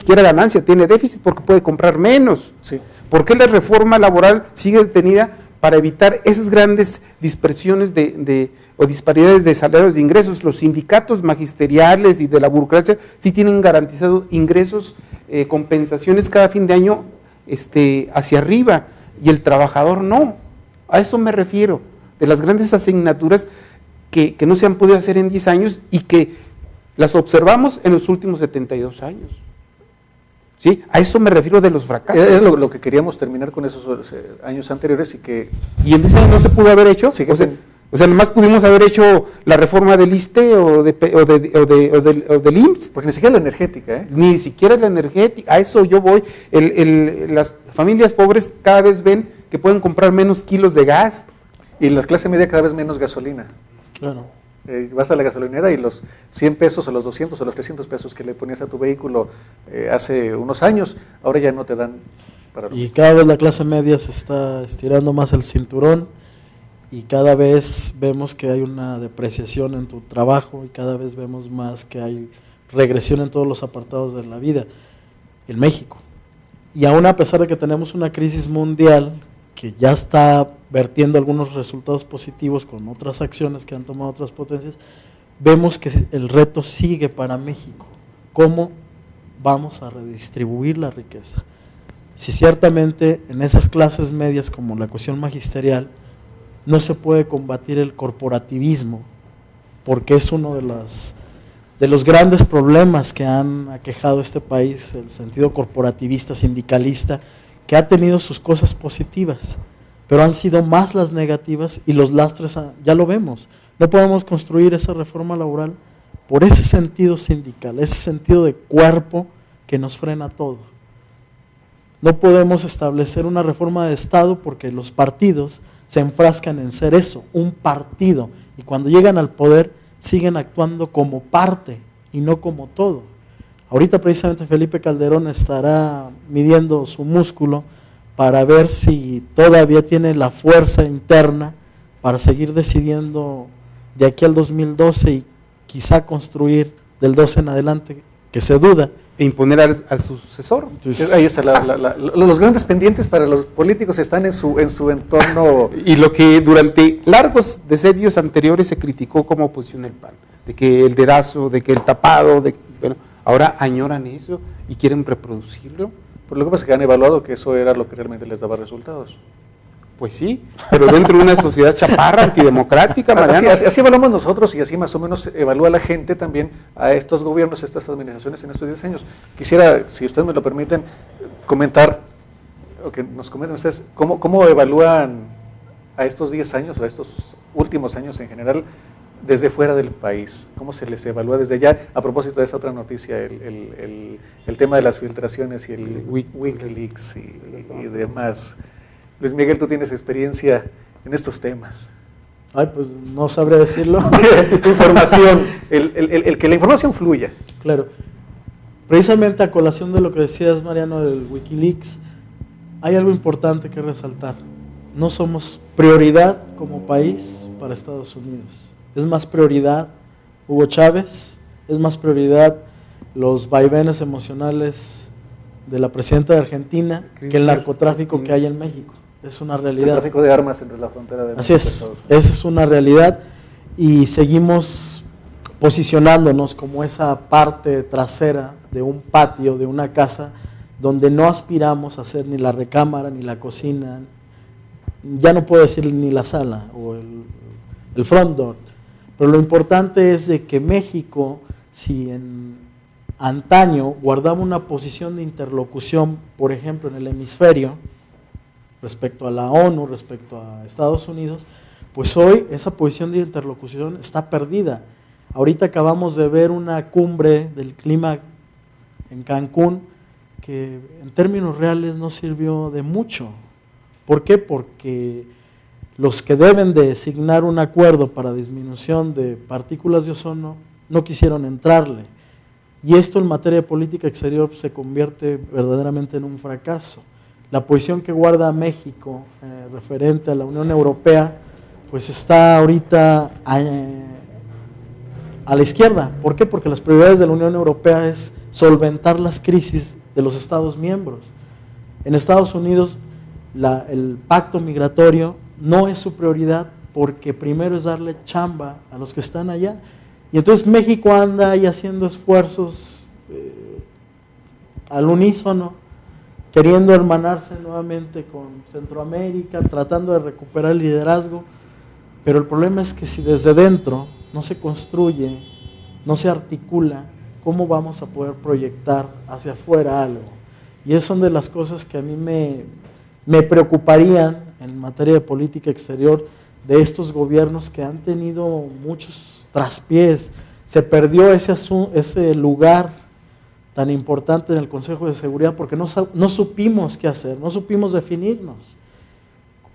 siquiera ganancia, tiene déficit porque puede comprar menos. Sí. ¿Por qué la reforma laboral sigue detenida? Para evitar esas grandes dispersiones o disparidades de salarios de ingresos. Los sindicatos magisteriales y de la burocracia sí tienen garantizados ingresos, compensaciones cada fin de año hacia arriba, y el trabajador no. A eso me refiero, de las grandes asignaturas que no se han podido hacer en 10 años y que las observamos en los últimos 72 años. ¿Sí? A eso me refiero de los fracasos. Es lo que queríamos terminar con esos años anteriores ¿Y en 10 años no se pudo haber hecho? Sí, o sea, nomás pudimos haber hecho la reforma del ISSSTE o del IMSS. Porque ni siquiera la energética, ¿eh? Ni siquiera la energética, a eso yo voy. Las familias pobres cada vez ven que pueden comprar menos kilos de gas. Y las clases media cada vez menos gasolina. Claro. Vas a la gasolinera y los 100 pesos o los 200 o los 300 pesos que le ponías a tu vehículo hace unos años, ahora ya no te dan para lo Y cada vez la clase media se está estirando más el cinturón y cada vez vemos que hay una depreciación en tu trabajo y cada vez vemos más que hay regresión en todos los apartados de la vida en México. Y aún a pesar de que tenemos una crisis mundial que ya está vertiendo algunos resultados positivos con otras acciones que han tomado otras potencias, vemos que el reto sigue para México. ¿Cómo vamos a redistribuir la riqueza? Si ciertamente en esas clases medias como la cuestión magisterial no se puede combatir el corporativismo, porque es uno de los grandes problemas que han aquejado este país, el sentido corporativista, sindicalista, que ha tenido sus cosas positivas, pero han sido más las negativas y los lastres, ya lo vemos. No podemos construir esa reforma laboral por ese sentido sindical, ese sentido de cuerpo que nos frena todo. No podemos establecer una reforma de Estado porque los partidos se enfrascan en ser eso, un partido, y cuando llegan al poder siguen actuando como parte y no como todo. Ahorita precisamente Felipe Calderón estará midiendo su músculo para ver si todavía tiene la fuerza interna para seguir decidiendo de aquí al 2012 y quizá construir del 12 en adelante, que se duda. E imponer al sucesor. Entonces, ahí está, los grandes pendientes para los políticos están en su entorno. Y lo que durante largos decenios anteriores se criticó como oposición del PAN, de que el dedazo, de que el tapado, bueno, ahora añoran eso y quieren reproducirlo. Por lo que pasa es que han evaluado que eso era lo que realmente les daba resultados. Pues sí, pero dentro de una sociedad chaparra, antidemocrática, Mariano. Así evaluamos nosotros y así más o menos evalúa la gente también a estos gobiernos, a estas administraciones en estos 10 años. Quisiera, si ustedes me lo permiten, comentar, o que nos comenten ustedes, cómo evalúan a estos 10 años o a estos últimos años en general desde fuera del país, cómo se les evalúa desde allá, a propósito de esa otra noticia, el tema de las filtraciones y el Wikileaks y demás. Luis Miguel, tú tienes experiencia en estos temas. Ay, pues no sabré decirlo. Información, el que la información fluya. Claro. Precisamente a colación de lo que decías, Mariano, del Wikileaks, hay algo importante que resaltar. No somos prioridad como país para Estados Unidos. Es más prioridad Hugo Chávez, es más prioridad los vaivenes emocionales de la presidenta de Argentina que el narcotráfico que hay en México. Es una realidad. El tráfico de armas entre la frontera de México. Así es, esa es una realidad y seguimos posicionándonos como esa parte trasera de un patio, de una casa, donde no aspiramos a hacer ni la recámara, ni la cocina, ya no puedo decir ni la sala o el front door, pero lo importante es de que México, si en antaño guardaba una posición de interlocución, por ejemplo en el hemisferio, respecto a la ONU, respecto a Estados Unidos, pues hoy esa posición de interlocución está perdida. Ahorita acabamos de ver una cumbre del clima en Cancún que en términos reales no sirvió de mucho. ¿Por qué? Porque los que deben de signar un acuerdo para disminución de partículas de ozono no quisieron entrarle. Y esto en materia de política exterior se convierte verdaderamente en un fracaso. La posición que guarda México referente a la Unión Europea, pues está ahorita a la izquierda. ¿Por qué? Porque las prioridades de la Unión Europea es solventar las crisis de los Estados miembros. En Estados Unidos el pacto migratorio no es su prioridad porque primero es darle chamba a los que están allá. Y entonces México anda ahí haciendo esfuerzos al unísono, queriendo hermanarse nuevamente con Centroamérica, tratando de recuperar el liderazgo, pero el problema es que si desde dentro no se construye, no se articula, ¿cómo vamos a poder proyectar hacia afuera algo? Y esas son de las cosas que a mí me preocuparían en materia de política exterior de estos gobiernos que han tenido muchos traspiés. Se perdió ese lugar tan importante en el Consejo de Seguridad porque no supimos qué hacer, no supimos definirnos.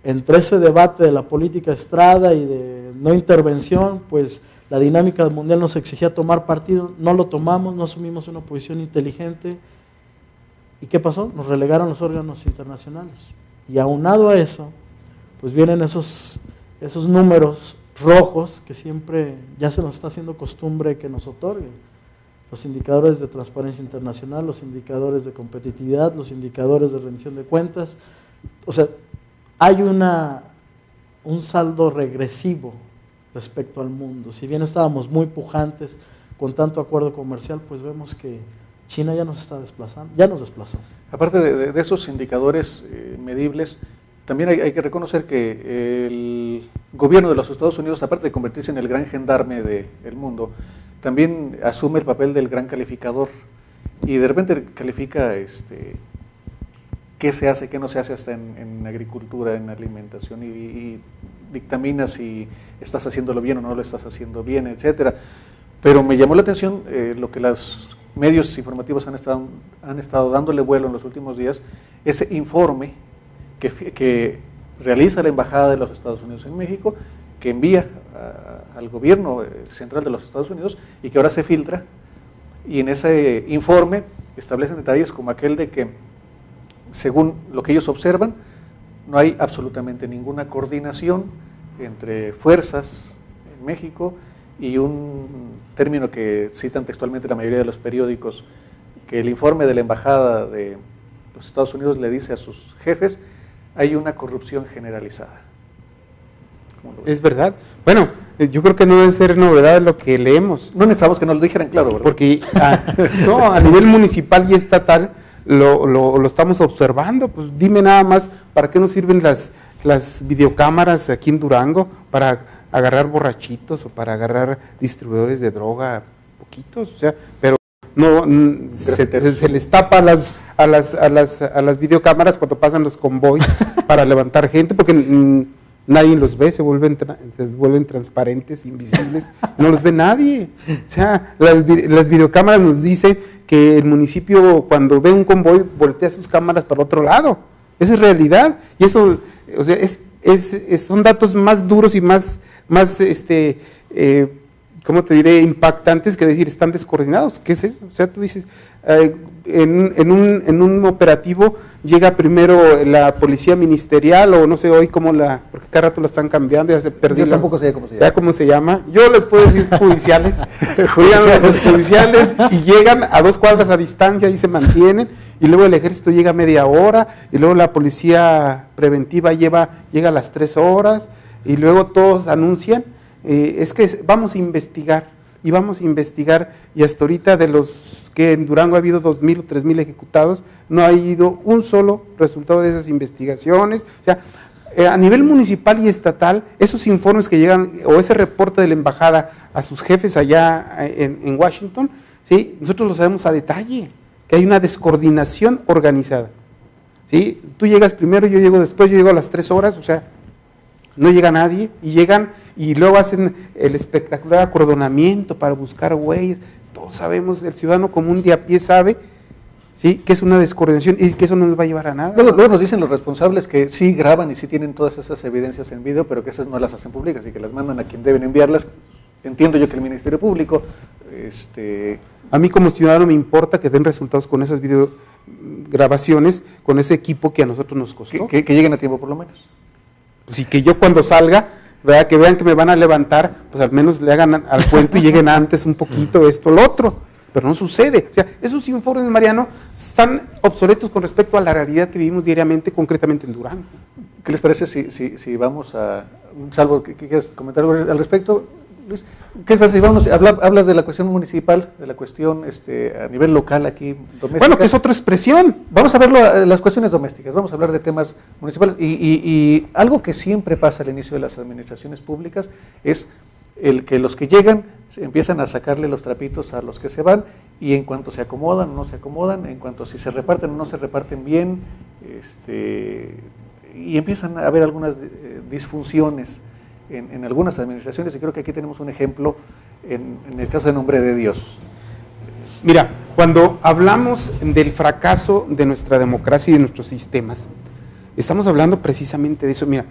Entre ese debate de la política Estrada y de no intervención, pues la dinámica mundial nos exigía tomar partido, no lo tomamos, no asumimos una posición inteligente. ¿Y qué pasó? Nos relegaron los órganos internacionales. Y aunado a eso, pues vienen esos números rojos que siempre ya se nos está haciendo costumbre que nos otorguen. Los indicadores de transparencia internacional, los indicadores de competitividad, los indicadores de rendición de cuentas. O sea, hay un saldo regresivo respecto al mundo. Si bien estábamos muy pujantes con tanto acuerdo comercial, pues vemos que China ya nos está desplazando, ya nos desplazó. Aparte de esos indicadores medibles, también hay que reconocer que el gobierno de los Estados Unidos, aparte de convertirse en el gran gendarme del mundo, también asume el papel del gran calificador y de repente califica qué se hace, qué no se hace hasta en agricultura, en alimentación y dictamina si estás haciéndolo bien o no lo estás haciendo bien, etcétera. Pero me llamó la atención lo que los medios informativos han estado dándole vuelo en los últimos días, ese informe que realiza la Embajada de los Estados Unidos en México, que envía al gobierno central de los Estados Unidos y que ahora se filtra, y en ese informe establecen detalles como aquel de que, según lo que ellos observan, no hay absolutamente ninguna coordinación entre fuerzas en México y un término que citan textualmente la mayoría de los periódicos, que el informe de la Embajada de los Estados Unidos le dice a sus jefes: hay una corrupción generalizada. Es verdad. Bueno, yo creo que no debe ser novedad lo que leemos. No necesitamos que nos lo dijeran claro, ¿verdad? Porque no, a nivel municipal y estatal lo estamos observando. Pues dime nada más, ¿para qué nos sirven las videocámaras aquí en Durango? ¿Para agarrar borrachitos o para agarrar distribuidores de droga? Poquitos, o sea, pero no se les tapa a las videocámaras cuando pasan los convoys para levantar gente, porque nadie los ve, se vuelven transparentes, invisibles, no los ve nadie. O sea, las videocámaras nos dicen que el municipio, cuando ve un convoy, voltea sus cámaras para otro lado. Esa es realidad, y eso, o sea, son datos más duros y más ¿cómo te diré?, impactantes, que decir, están descoordinados. ¿Qué es eso? O sea, tú dices, en un operativo llega primero la policía ministerial, o no sé hoy cómo porque cada rato la están cambiando, ya se perdió. Yo tampoco sé cómo se llama. ¿Ya cómo se llama? Yo les puedo decir judiciales. Los judiciales, y llegan a 2 cuadras a distancia y se mantienen, y luego el ejército llega a media hora, y luego la policía preventiva llega a las 3 horas, y luego todos anuncian. Es que vamos a investigar, y hasta ahorita, de los que en Durango ha habido 2,000 o 3,000 ejecutados, no ha ido un solo resultado de esas investigaciones. O sea, a nivel municipal y estatal, esos informes que llegan, o ese reporte de la embajada a sus jefes allá en Washington, ¿sí?, nosotros lo sabemos a detalle, que hay una descoordinación organizada. ¿Sí? Tú llegas primero, yo llego después, yo llego a las 3 horas, o sea, no llega nadie, y llegan y luego hacen el espectacular acordonamiento para buscar güeyes. Todos sabemos, el ciudadano común de a pie sabe, ¿sí?, que es una descoordinación y que eso no nos va a llevar a nada. Luego nos dicen los responsables que sí graban y sí tienen todas esas evidencias en video, pero que esas no las hacen públicas y que las mandan a quien deben enviarlas. Entiendo yo que el Ministerio Público... A mí como ciudadano me importa que den resultados con esas videograbaciones, con ese equipo que a nosotros nos costó. Que lleguen a tiempo por lo menos. Pues, y que yo cuando salga ¿verdad? Que vean que me van a levantar, pues al menos le hagan al cuento y lleguen antes un poquito esto, lo otro. Pero no sucede. O sea, esos informes, Mariano, están obsoletos con respecto a la realidad que vivimos diariamente, concretamente en Durango. ¿Qué les parece si vamos a, salvo que quieras comentar algo al respecto, Luis? ¿Qué les parece si vamos, hablas de la cuestión municipal, de la cuestión a nivel local aquí, doméstica? Bueno, que es otra expresión. Vamos a verlo, las cuestiones domésticas, vamos a hablar de temas municipales. Y algo que siempre pasa al inicio de las administraciones públicas es el que los que llegan empiezan a sacarle los trapitos a los que se van, y en cuanto se acomodan o no se acomodan, en cuanto si se reparten o no se reparten bien, y empiezan a haber algunas disfunciones en algunas administraciones, y creo que aquí tenemos un ejemplo en el caso de Nombre de Dios. Mira, cuando hablamos del fracaso de nuestra democracia y de nuestros sistemas, estamos hablando precisamente de eso. Mira,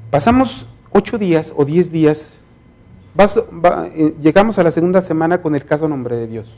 pasamos 8 días o 10 días, llegamos a la segunda semana con el caso Nombre de Dios.